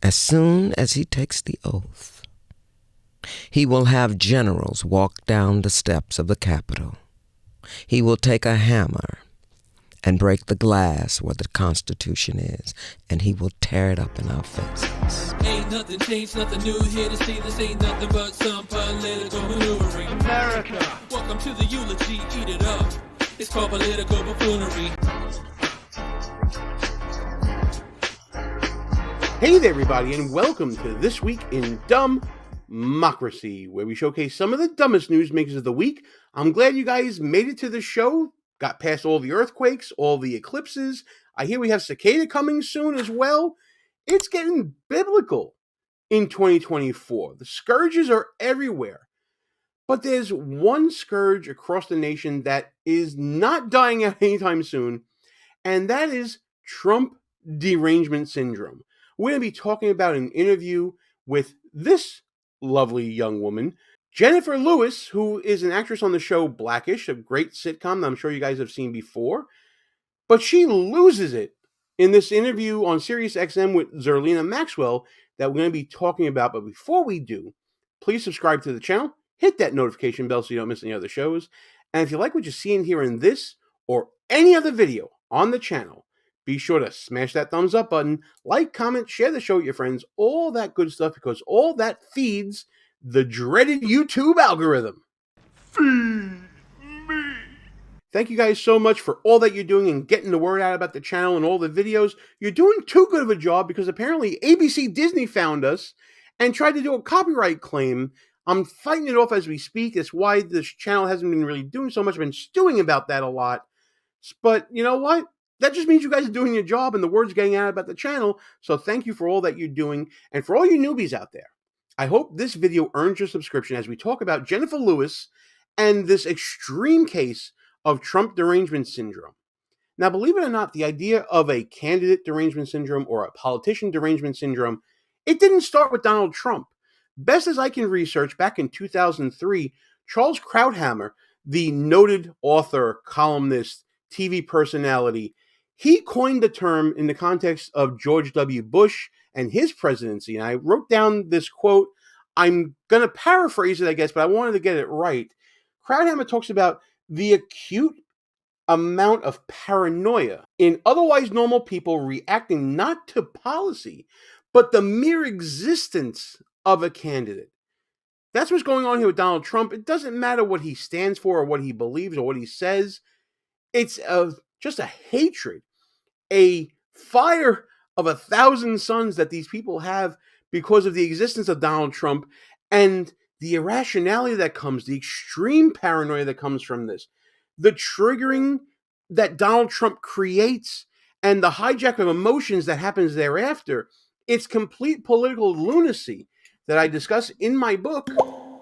As soon as he takes the oath, he will have generals walk down the steps of the Capitol. He will take a hammer and break the glass where the Constitution is, and he will tear it up in our faces. Ain't nothing changed, nothing new here to see. This ain't nothing but some political maneuvering. America, welcome to the eulogy, eat it up. It's called political buffoonery. Hey there, everybody, and welcome to This Week in DUMBmocracy, where we showcase some of the dumbest newsmakers of the week. I'm glad you guys made it to the show, got past all the earthquakes, all the eclipses. I hear we have cicada coming soon as well. It's getting biblical in 2024. The scourges are everywhere. But there's one scourge across the nation that is not dying out anytime soon, and that is Trump Derangement Syndrome. We're going to be talking about an interview with this lovely young woman, Jenifer Lewis, who is an actress on the show Blackish, a great sitcom that I'm sure you guys have seen before. But she loses it in this interview on SiriusXM with Zerlina Maxwell that we're going to be talking about. But before we do, please subscribe to the channel, hit that notification bell so you don't miss any other shows. And if you like what you see and hear in this or any other video on the channel, be sure to smash that thumbs up button, like, comment, share the show with your friends, all that good stuff, because all that feeds the dreaded YouTube algorithm. Feed me. Thank you guys so much for all that you're doing and getting the word out about the channel and all the videos. You're doing too good of a job because apparently ABC Disney found us and tried to do a copyright claim. I'm fighting it off as we speak. That's why this channel hasn't been really doing so much. I've been stewing about that a lot. But you know what? That just means you guys are doing your job and the word's getting out about the channel. So thank you for all that you're doing. And for all you newbies out there, I hope this video earns your subscription as we talk about Jenifer Lewis and this extreme case of Trump Derangement Syndrome. Now, believe it or not, the idea of a candidate derangement syndrome or a politician derangement syndrome, it didn't start with Donald Trump. Best as I can research, back in 2003, Charles Krauthammer, the noted author, columnist, TV personality, he coined the term in the context of George W. Bush and his presidency. And I wrote down this quote. I'm going to paraphrase it, I guess, but I wanted to get it right. Krauthammer talks about the acute amount of paranoia in otherwise normal people reacting not to policy, but the mere existence of a candidate. That's what's going on here with Donald Trump. It doesn't matter what he stands for or what he believes or what he says. It's just a hatred, a fire of 1,000 suns that these people have because of the existence of Donald Trump and the irrationality that comes, the extreme paranoia that comes from this, the triggering that Donald Trump creates, and the hijack of emotions that happens thereafter. It's complete political lunacy that I discuss in my book,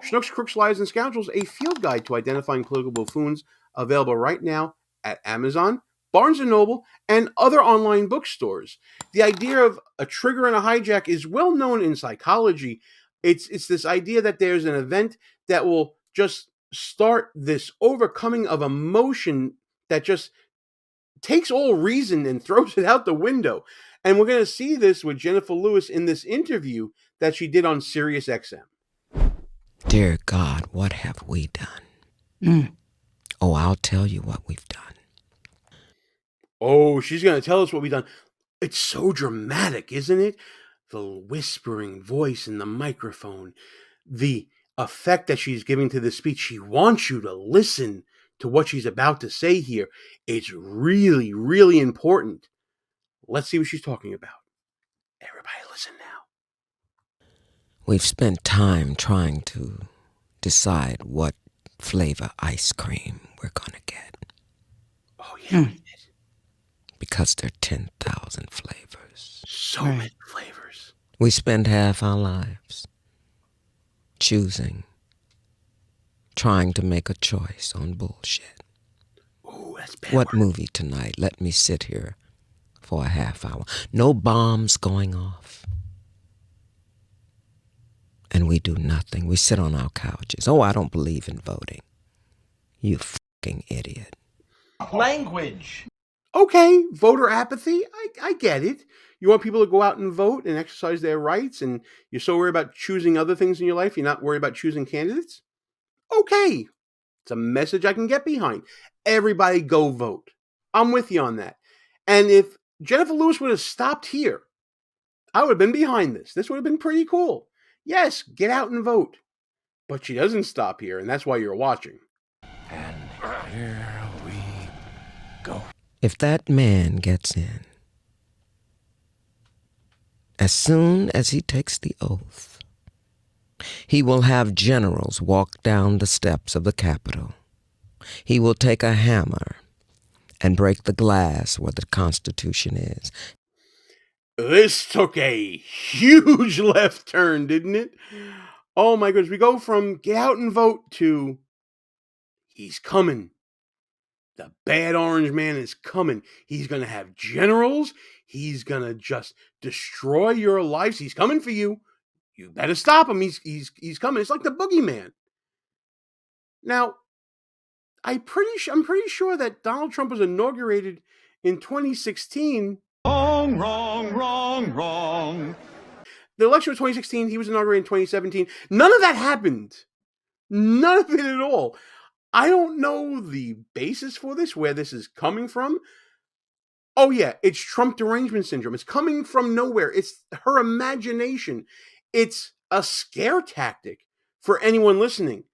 Schnooks, Crooks, Liars, and Scoundrels, a field guide to identifying political buffoons, available right now at Amazon, Barnes & Noble, and other online bookstores. The idea of a trigger and a hijack is well known in psychology. It's this idea that there's an event that will just start this overcoming of emotion that just takes all reason and throws it out the window. And we're going to see this with Jenifer Lewis in this interview that she did on SiriusXM. Dear God, what have we done? Oh, I'll tell you what we've done. Oh, she's going to tell us what we've done. It's so dramatic, isn't it? The whispering voice in the microphone, the effect that she's giving to the speech. She wants you to listen to what she's about to say here. It's really, really important. Let's see what she's talking about. Everybody listen now. We've spent time trying to decide what flavor ice cream we're going to get. Oh, yeah, we did. Because there are 10,000 flavors. So many flavors. We spend half our lives choosing, trying to make a choice on bullshit. Oh, that's bad. What movie tonight? Let me sit here for a half hour. No bombs going off. And we do nothing. We sit on our couches. Oh, I don't believe in voting. You fucking idiot. Language. Okay, voter apathy, I get it. You want people to go out and vote and exercise their rights, and you're so worried about choosing other things in your life, you're not worried about choosing candidates? Okay, it's a message I can get behind. Everybody go vote. I'm with you on that. And if Jenifer Lewis would have stopped here, I would have been behind this. This would have been pretty cool. Yes, get out and vote. But she doesn't stop here, and that's why you're watching. And here we go. If that man gets in, as soon as he takes the oath, he will have generals walk down the steps of the Capitol. He will take a hammer and break the glass where the Constitution is. This took a huge left turn, didn't it? Oh my goodness, we go from get out and vote to he's coming. The bad orange man is coming. He's going to have generals. He's going to just destroy your lives. He's coming for you. You better stop him. He's coming. It's like the boogeyman. Now, I'm pretty sure that Donald Trump was inaugurated in 2016. Wrong. The election of 2016, he was inaugurated in 2017. None of that happened. None of it at all. I don't know the basis for this, where this is coming from. Oh yeah, it's Trump Derangement Syndrome. It's coming from nowhere. It's her imagination. It's a scare tactic for anyone listening.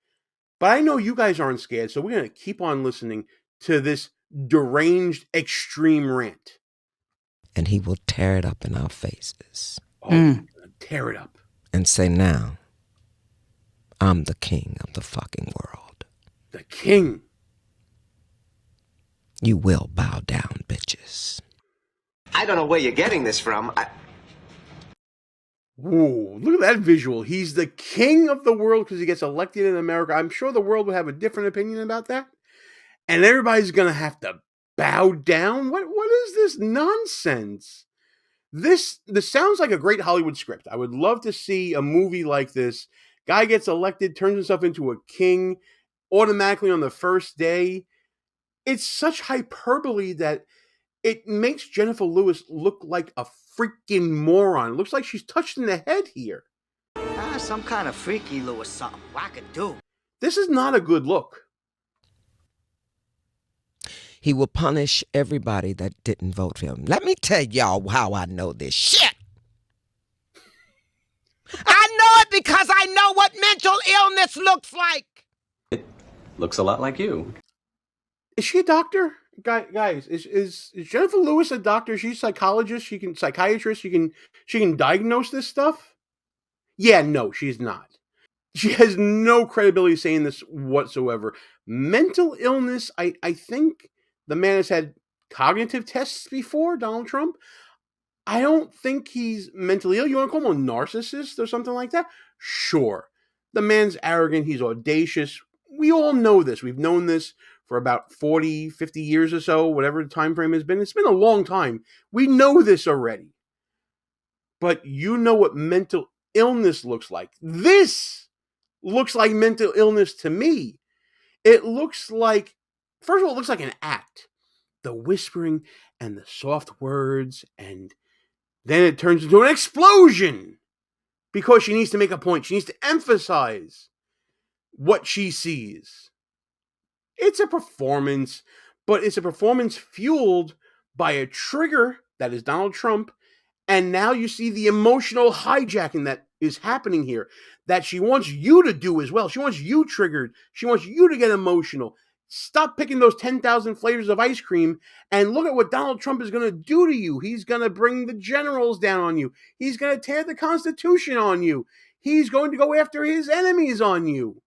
But I know you guys aren't scared, so we're going to keep on listening to this deranged extreme rant. And he will tear it up in our faces. Oh, he's going to tear it up. And say, now, I'm the king of the fucking world. The king. You will bow down, bitches. I don't know where you're getting this from. Whoa, look at that visual. He's the king of the world because he gets elected in America. I'm sure the world would have a different opinion about that. And everybody's going to have to bow down? What is this nonsense? This sounds like a great Hollywood script. I would love to see a movie like this. Guy gets elected, turns himself into a king automatically on the first day. It's such hyperbole that it makes Jenifer Lewis look like a freaking moron. It looks like she's touched in the head here. Some kind of freaky Lewis something. Wackadoo. This is not a good look. He will punish everybody that didn't vote for him. Let me tell y'all how I know this shit. I know it because I know what mental illness looks like. It looks a lot like you. Is she a doctor? Guys, is Jenifer Lewis a doctor? She's a psychologist. Psychiatrist. She can diagnose this stuff. Yeah, no, she's not. She has no credibility saying this whatsoever. Mental illness. I think the man has had cognitive tests before. Donald Trump. I don't think he's mentally ill. You want to call him a narcissist or something like that? Sure. The man's arrogant. He's audacious. We all know this. We've known this for about 40, 50 years or so, whatever the time frame has been. It's been a long time. We know this already. But you know what mental illness looks like. This looks like mental illness to me. It looks like, first of all, it looks like an act. The whispering and the soft words, and then it turns into an explosion because she needs to make a point. She needs to emphasize what she sees. It's a performance, but it's a performance fueled by a trigger that is Donald Trump. And now you see the emotional hijacking that is happening here, that she wants you to do as well. She wants you triggered. She wants you to get emotional. Stop picking those 10,000 flavors of ice cream and look at what Donald Trump is going to do to you. He's going to bring the generals down on you. He's going to tear the Constitution on you. He's going to go after his enemies on you.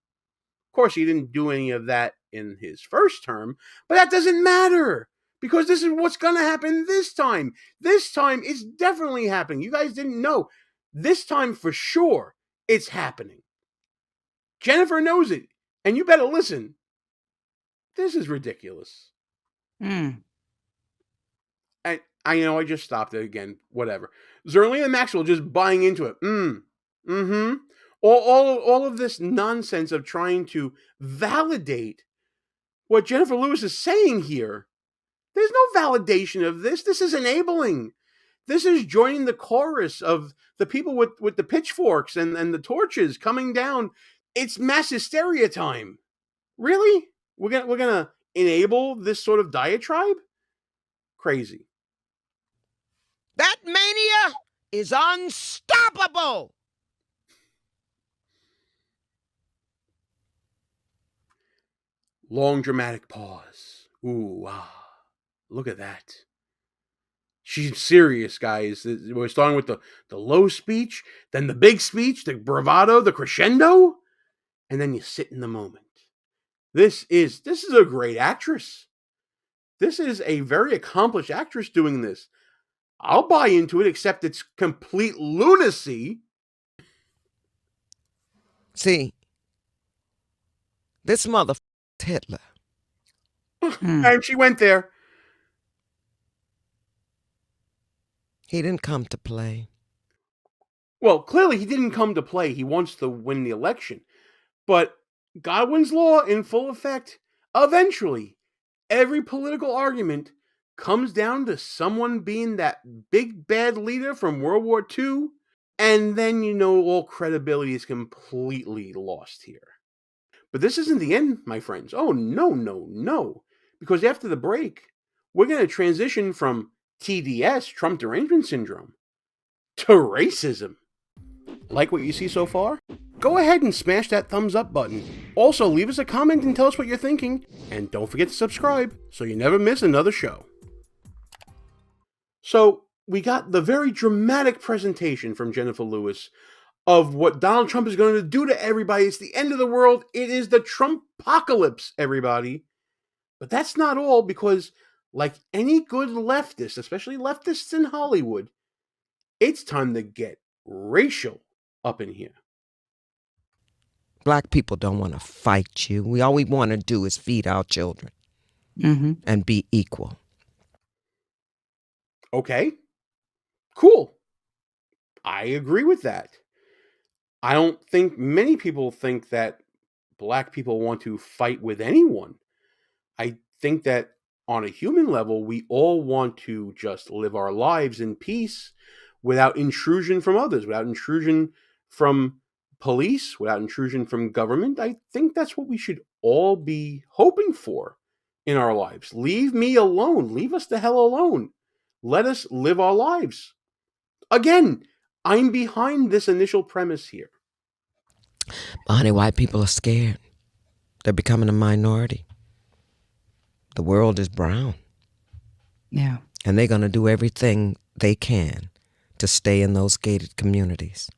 Of course, he didn't do any of that in his first term, but that doesn't matter because this is what's going to happen this time. This time, it's definitely happening. You guys didn't know. This time, for sure, it's happening. Jenifer knows it, and you better listen. This is ridiculous. I I just stopped it again. Whatever. Zerlina Maxwell just buying into it. All of this nonsense of trying to validate what Jenifer Lewis is saying here. There's no validation of this. This is enabling. This is joining the chorus of the people with the pitchforks and the torches coming down. It's mass hysteria time. Really? We're gonna enable this sort of diatribe? Crazy. That mania is unstoppable. Long dramatic pause. Ooh, ah. Look at that. She's serious, guys. We're starting with the low speech, then the big speech, the bravado, the crescendo, and then you sit in the moment. This is a great actress. This is a very accomplished actress doing this. I'll buy into it, except it's complete lunacy. See, this mother Hitler. And she went there. He didn't come to play. Well, clearly he didn't come to play. He wants to win the election. But Godwin's law in full effect, eventually, every political argument comes down to someone being that big bad leader from World War II, and then all credibility is completely lost here. But this isn't the end, my friends. Oh, no. Because after the break, we're going to transition from TDS, Trump Derangement Syndrome, to racism. Like what you see so far? Go ahead and smash that thumbs up button. Also, leave us a comment and tell us what you're thinking. And don't forget to subscribe so you never miss another show. So, we got the very dramatic presentation from Jenifer Lewis of what Donald Trump is going to do to everybody. It's the end of the world. It is the Trump-pocalypse, everybody. But that's not all, because like any good leftist, especially leftists in Hollywood, it's time to get racial up in here. Black people don't want to fight you. All we want to do is feed our children and be equal. Okay, cool. I agree with that. I don't think many people think that black people want to fight with anyone. I think that on a human level, we all want to just live our lives in peace without intrusion from others, without intrusion from police, without intrusion from government. I think that's what we should all be hoping for in our lives. Leave me alone. Leave us the hell alone. Let us live our lives. Again, I'm behind this initial premise here. Honey, white people are scared. They're becoming a minority. The world is brown. Yeah. And they're going to do everything they can to stay in those gated communities,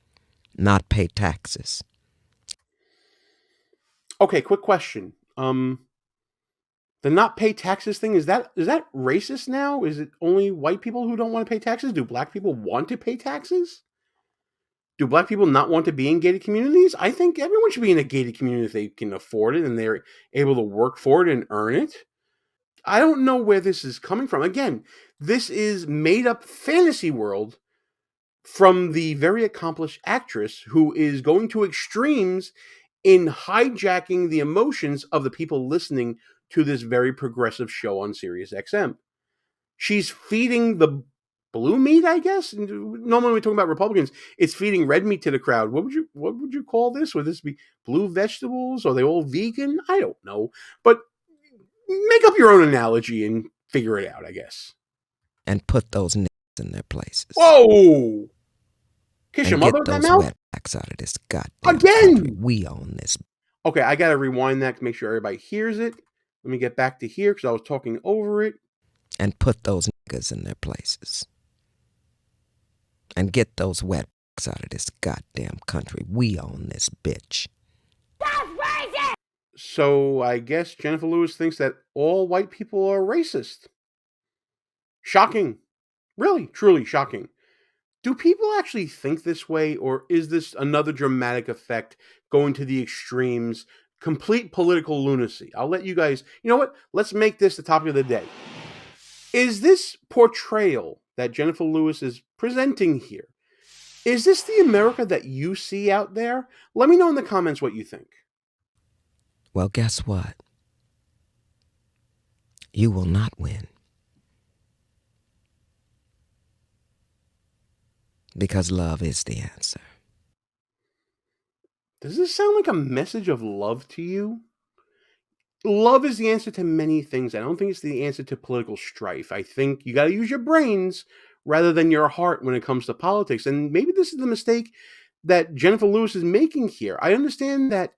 not pay taxes. Okay, quick question. The not pay taxes thing, is that racist now? Is it only white people who don't want to pay taxes? Do black people want to pay taxes? Do black people not want to be in gated communities? I think everyone should be in a gated community if they can afford it and they're able to work for it and earn it. I don't know where this is coming from. Again, this is made up fantasy world from the very accomplished actress who is going to extremes in hijacking the emotions of the people listening to this very progressive show on Sirius XM. She's feeding the blue meat, I guess. Normally when we talk about Republicans, it's feeding red meat to the crowd. What would you call this? Would this be blue vegetables? Are they all vegan? I don't know. But make up your own analogy and figure it out, I guess. And put those niggas in their places. Whoa! Kiss your mother in that mouth? Wetbacks out of this goddamn again! Country. We own this. Okay, I gotta rewind that to make sure everybody hears it. Let me get back to here because I was talking over it. And put those niggas in their places. And get those wetbacks out of this goddamn country. We own this bitch. That's racist! So I guess Jenifer Lewis thinks that all white people are racist. Shocking. Really, truly shocking. Do people actually think this way, or is this another dramatic effect going to the extremes? Complete political lunacy. I'll let you guys, you know what? Let's make this the topic of the day. Is this portrayal that Jenifer Lewis is presenting here, is this the America that you see out there? Let me know in the comments what you think. Well, guess what? You will not win. because love is the answer. Does this sound like a message of love to you? Love is the answer to many things. I don't think it's the answer to political strife. I think you got to use your brains rather than your heart when it comes to politics. And maybe this is the mistake that Jenifer Lewis is making here. I understand that,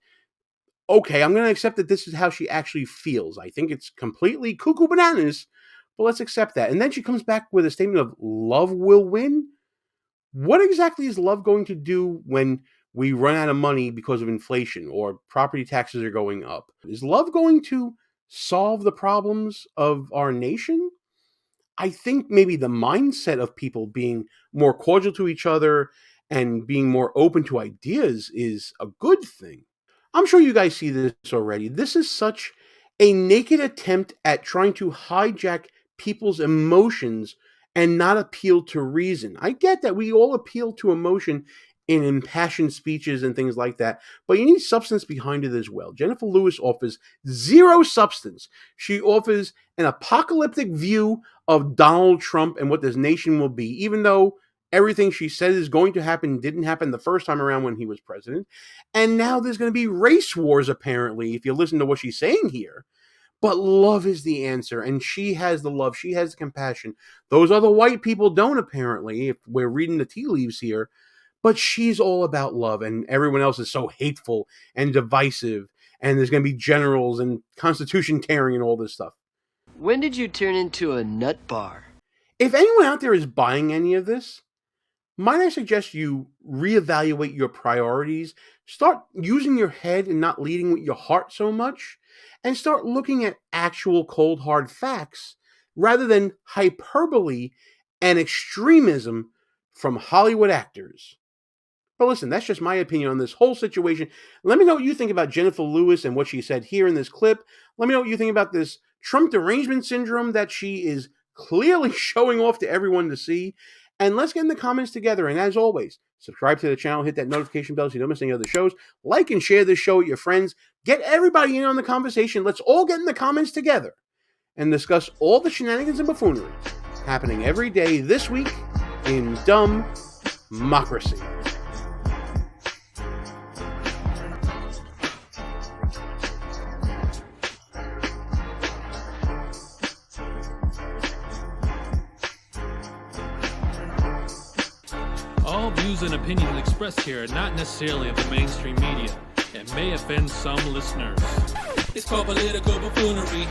okay, I'm going to accept that this is how she actually feels. I think it's completely cuckoo bananas, but let's accept that. And then she comes back with a statement of love will win. What exactly is love going to do when we run out of money because of inflation or property taxes are going up? Is love going to solve the problems of our nation? I think maybe the mindset of people being more cordial to each other and being more open to ideas is a good thing. I'm sure you guys see this already. This is such a naked attempt at trying to hijack people's emotions and not appeal to reason. I get that we all appeal to emotion in impassioned speeches and things like that, but you need substance behind it as well. Jenifer Lewis offers zero substance. She offers an apocalyptic view of Donald Trump and what this nation will be, even though everything she said is going to happen didn't happen the first time around when he was president. And now there's going to be race wars, apparently, if you listen to what she's saying here. But love is the answer, and she has the love. She has the compassion. Those other white people don't, apparently, if we're reading the tea leaves here. But she's all about love, and everyone else is so hateful and divisive, and there's going to be generals and constitution tearing and all this stuff. When did you turn into a nut bar? If anyone out there is buying any of this, might I suggest you reevaluate your priorities, start using your head and not leading with your heart so much, and start looking at actual cold hard facts rather than hyperbole and extremism from Hollywood actors. But listen, that's just my opinion on this whole situation. Let me know what you think about Jenifer Lewis and what she said here in this clip. Let me know what you think about this Trump derangement syndrome that she is clearly showing off to everyone to see. And let's get in the comments together. And as always, subscribe to the channel, hit that notification bell so you don't miss any other shows. Like and share this show with your friends. Get everybody in on the conversation. Let's all get in the comments together and discuss all the shenanigans and buffoonery happening every day this week in DUMBmocracy. All views and opinions expressed here are not necessarily of the mainstream media and may offend some listeners. It's called political buffoonery.